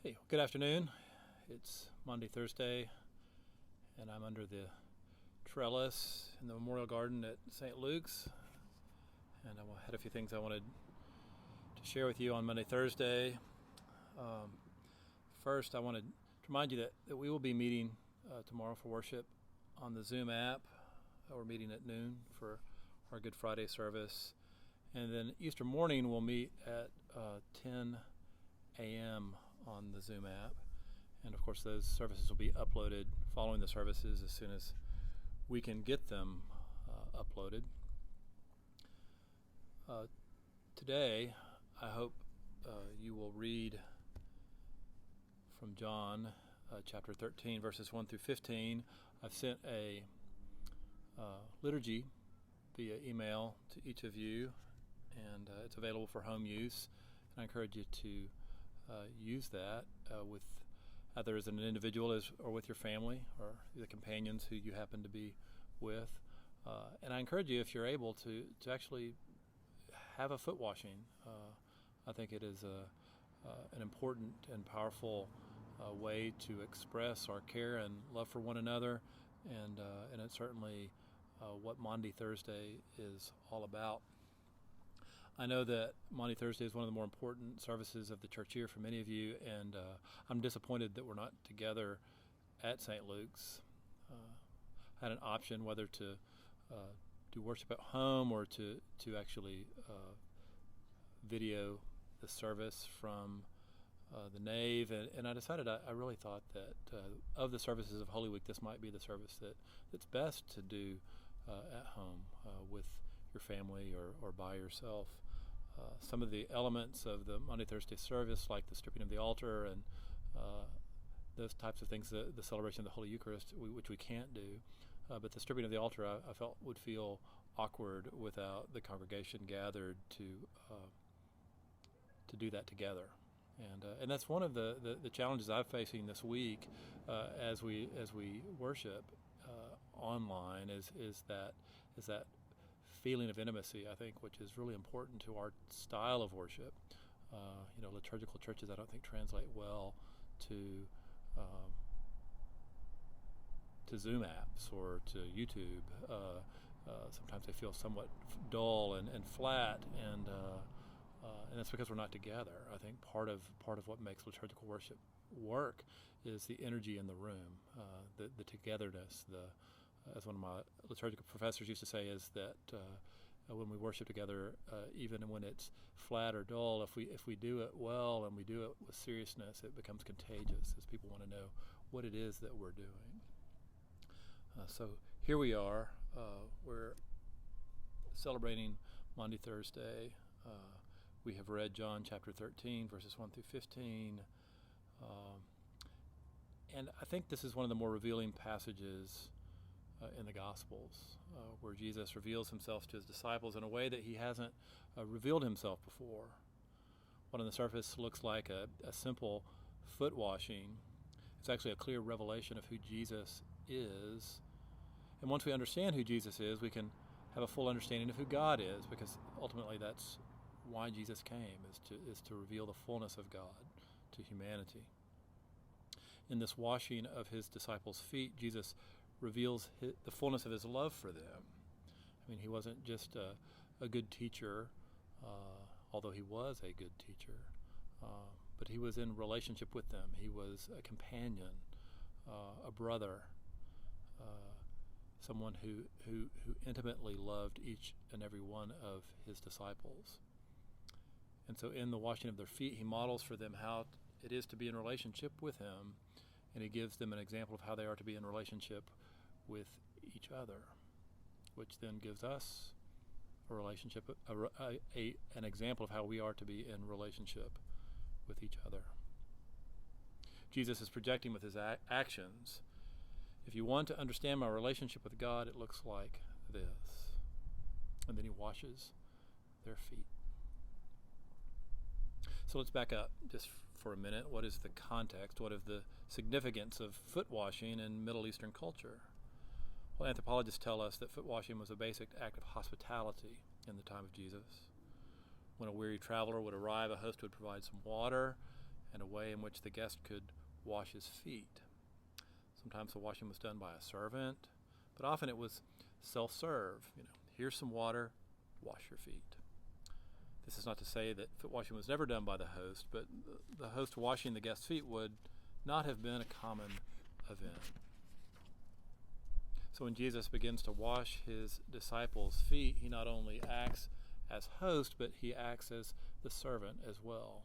Hey, good afternoon. It's Maundy, Thursday, and I'm under the trellis in the Memorial Garden at St. Luke's. And I had a few things I wanted to share with you on Monday, Thursday. First, I wanted to remind you that we will be meeting tomorrow for worship on the Zoom app. We're meeting at noon for our Good Friday service. And then Easter morning, we'll meet at 10 a.m. on the Zoom app. And of course, those services will be uploaded following the services as soon as we can get them uploaded. Today, I hope you will read from John chapter 13, verses 1 through 15. I've sent a liturgy via email to each of you, and it's available for home use. And I encourage you to use that with either as an individual or with your family or the companions who you happen to be with. And I encourage you, if you're able, to actually have a foot washing. I think it is an important and powerful way to express our care and love for one another, and it's certainly what Maundy Thursday is all about. I know that Maundy Thursday is one of the more important services of the church year for many of you, and I'm disappointed that we're not together at St. Luke's. I had an option whether to do worship at home or to actually video the service from the nave, and I decided I really thought that of the services of Holy Week, this might be the service that's best to do at home with your family or by yourself. Some of the elements of the Maundy Thursday service, like the stripping of the altar and those types of things, the celebration of the Holy Eucharist, which we can't do, but the stripping of the altar I felt would feel awkward without the congregation gathered to do that together. And that's one of the challenges I'm facing this week as we worship online is that feeling of intimacy, I think, which is really important to our style of worship. Liturgical churches I don't think translate well to Zoom apps or to YouTube. Sometimes they feel somewhat dull and flat, and that's because we're not together. I think part of what makes liturgical worship work is the energy in the room, the togetherness. As one of my liturgical professors used to say, is that when we worship together, even when it's flat or dull, if we do it well and we do it with seriousness, it becomes contagious as people want to know what it is that we're doing. So here we are. We're celebrating Maundy Thursday. We have read John chapter 13, verses 1 through 15. And I think this is one of the more revealing passages in the Gospels, where Jesus reveals himself to his disciples in a way that he hasn't revealed himself before. What on the surface looks like a simple foot washing, it's actually a clear revelation of who Jesus is. And once we understand who Jesus is, we can have a full understanding of who God is, because ultimately that's why Jesus came, is to reveal the fullness of God to humanity. In this washing of his disciples' feet, Jesus reveals the fullness of his love for them. I mean, he wasn't just a good teacher, although he was a good teacher, but he was in relationship with them. He was a companion, a brother, someone who intimately loved each and every one of his disciples. And so in the washing of their feet, he models for them how it is to be in relationship with him, and he gives them an example of how they are to be in relationship with each other, which then gives us a relationship, an example of how we are to be in relationship with each other. Jesus is projecting with his actions. If you want to understand my relationship with God, it looks like this. And then he washes their feet. So let's back up just for a minute. What is the context? What is the significance of foot washing in Middle Eastern culture? Well, anthropologists tell us that foot washing was a basic act of hospitality in the time of Jesus. When a weary traveler would arrive, a host would provide some water and a way in which the guest could wash his feet. Sometimes the washing was done by a servant, but often it was self-serve. Here's some water, wash your feet. This is not to say that foot washing was never done by the host, but the host washing the guest's feet would not have been a common event. So when Jesus begins to wash his disciples' feet, he not only acts as host, but he acts as the servant as well.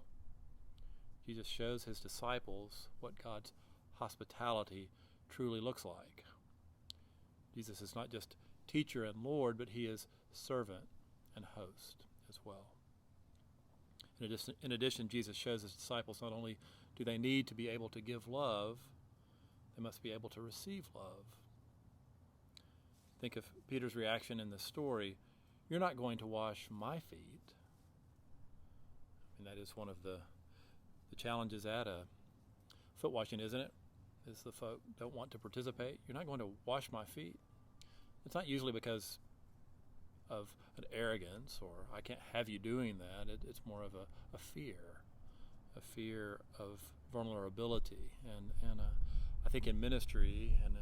Jesus shows his disciples what God's hospitality truly looks like. Jesus is not just teacher and Lord, but he is servant and host as well. In addition, Jesus shows his disciples not only do they need to be able to give love, they must be able to receive love. Think of Peter's reaction in this story. You're not going to wash my feet. That is one of the challenges at a foot washing, isn't it? Is the folk don't want to participate. You're not going to wash my feet. It's not usually because of an arrogance or I can't have you doing that. It's more of a fear of vulnerability. And I think in ministry and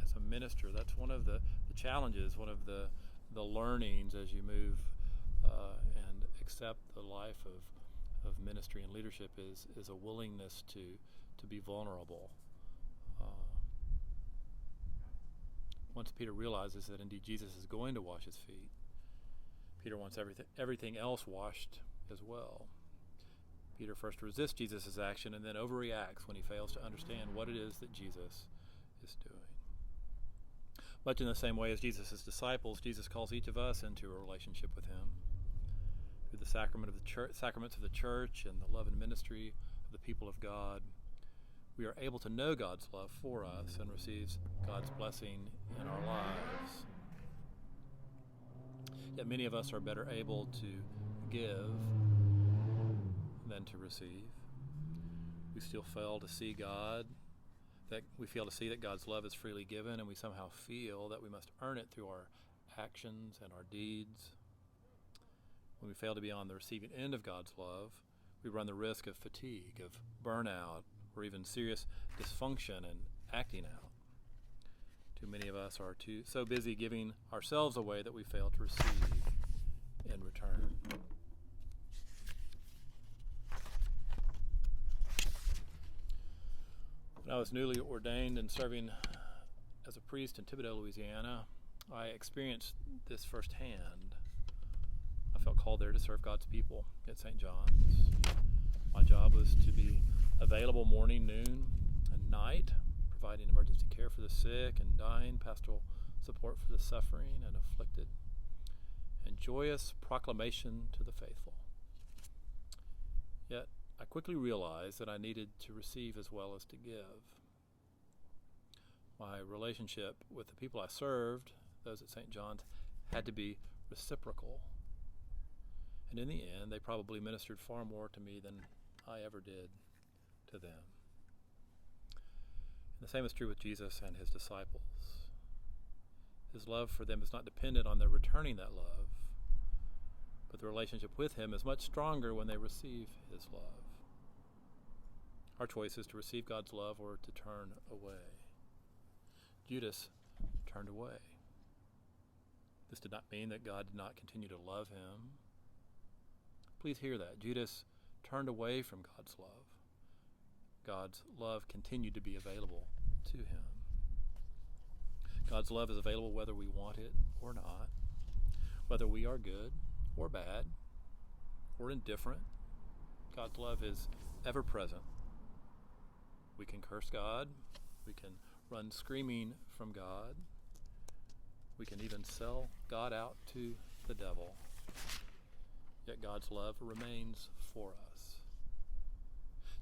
as a minister, that's one of the challenges, one of the learnings as you move and accept the life of ministry and leadership is a willingness to be vulnerable. Once Peter realizes that indeed Jesus is going to wash his feet, Peter wants everything else washed as well. Peter first resists Jesus' action and then overreacts when he fails to understand what it is that Jesus is doing. Much in the same way as Jesus' disciples, Jesus calls each of us into a relationship with him. Through the sacraments of the church and the love and ministry of the people of God, we are able to know God's love for us and receive God's blessing in our lives. Yet many of us are better able to give than to receive. We still fail to see that God's love is freely given, and we somehow feel that we must earn it through our actions and our deeds. When we fail to be on the receiving end of God's love, we run the risk of fatigue, of burnout, or even serious dysfunction and acting out. Too many of us are so busy giving ourselves away that we fail to receive in return. When I was newly ordained and serving as a priest in Thibodaux, Louisiana, I experienced this firsthand. I felt called there to serve God's people at St. John's. My job was to be available morning, noon, and night, providing emergency care for the sick and dying, pastoral support for the suffering and afflicted, and joyous proclamation to the faithful. Yet I quickly realized that I needed to receive as well as to give. My relationship with the people I served, those at St. John's, had to be reciprocal. And in the end, they probably ministered far more to me than I ever did to them. And the same is true with Jesus and his disciples. His love for them is not dependent on their returning that love, but the relationship with him is much stronger when they receive his love. Our choice is to receive God's love or to turn away. Judas turned away. This did not mean that God did not continue to love him. Please hear that. Judas turned away from God's love. God's love continued to be available to him. God's love is available whether we want it or not, whether we are good or bad or indifferent. God's love is ever present. We can curse God. We can run screaming from God. We can even sell God out to the devil. Yet God's love remains for us.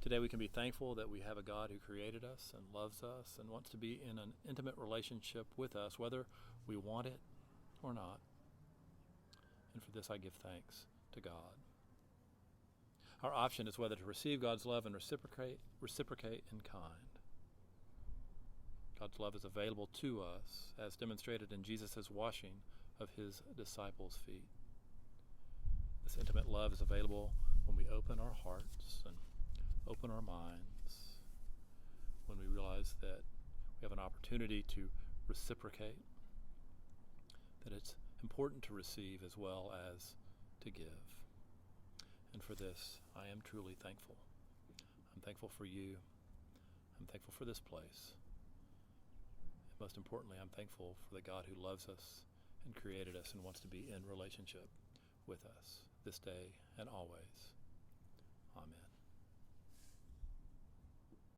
Today we can be thankful that we have a God who created us and loves us and wants to be in an intimate relationship with us, whether we want it or not. And for this I give thanks to God. Our option is whether to receive God's love and reciprocate in kind. God's love is available to us, as demonstrated in Jesus' washing of his disciples' feet. This intimate love is available when we open our hearts and open our minds when we realize that we have an opportunity to reciprocate, that it's important to receive as well as to give. And for this, I am truly thankful. I'm thankful for you. I'm thankful for this place. And most importantly, I'm thankful for the God who loves us and created us and wants to be in relationship with us this day and always. Amen.